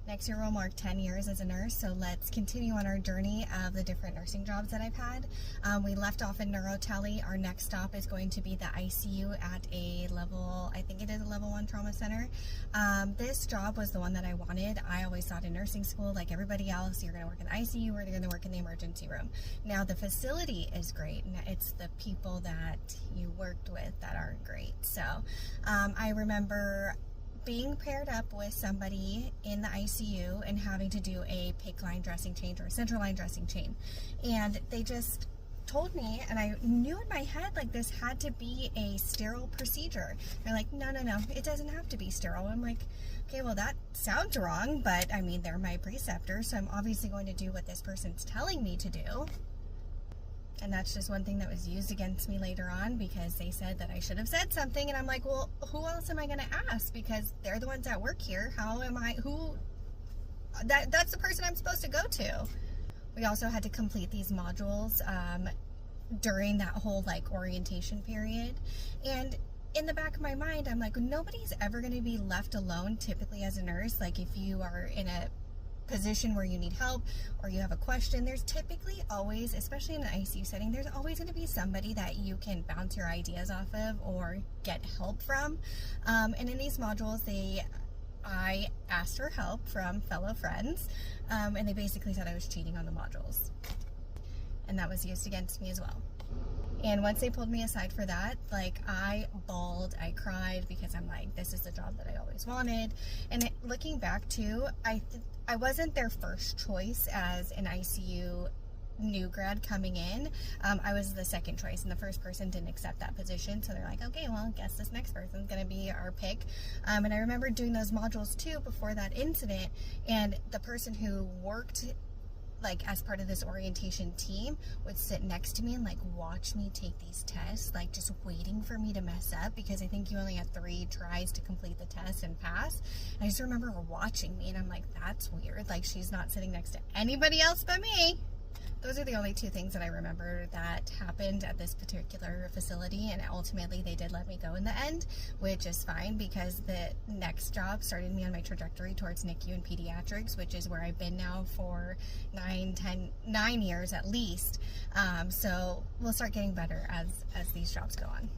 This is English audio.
Next year will mark 10 years as a nurse, so let's continue on our journey of the different nursing jobs that I've had. We left off in neurotele. Our next stop is going to be the ICU at a level, I think it is a level 1 trauma center. This job was the one that I wanted. I always thought in nursing school, like everybody else, you're going to work in ICU or you're going to work in the emergency room. Now the facility is great, and it's the people that you worked with that aren't great. So I remember being paired up with somebody in the ICU and having to do a PICC line dressing change or a central line dressing change. And they just told me, and I knew in my head, like, this had to be a sterile procedure. They're like, no, it doesn't have to be sterile. I'm like, okay, well, that sounds wrong, but I mean, they're my preceptors, so I'm obviously going to do what this person's telling me to do. And that's just one thing that was used against me later on, because they said that I should have said something, and I'm like, well, who else am I going to ask? Because they're the ones that work here. How am I, that's the person I'm supposed to go to. We also had to complete these modules during that whole, like, orientation period. And in the back of my mind, I'm like, nobody's ever going to be left alone, typically as a nurse. Like, if you are in a position where you need help or you have a question, there's typically always, especially in an ICU setting, there's always going to be somebody that you can bounce your ideas off of or get help from. And in these modules, I asked for help from fellow friends, and they basically said I was cheating on the modules, and that was used against me as well. And once they pulled me aside for that, like, I bawled, I cried, because I'm like, this is the job that I always wanted. And looking back too, I wasn't their first choice as an ICU new grad coming in. I was the second choice, and the first person didn't accept that position. So they're like, okay, well, I guess this next person's gonna be our pick. And I remember doing those modules too before that incident, and the person who worked, like, as part of this orientation team would sit next to me and, like, watch me take these tests, like, just waiting for me to mess up, because I think you only had 3 tries to complete the test and pass. And I just remember her watching me, and I'm like, that's weird. Like, she's not sitting next to anybody else but me. Those are the only 2 things that I remember that happened at this particular facility, and ultimately they did let me go in the end, which is fine, because the next job started me on my trajectory towards NICU and pediatrics, which is where I've been now for 9 years at least. So we'll start getting better as these jobs go on.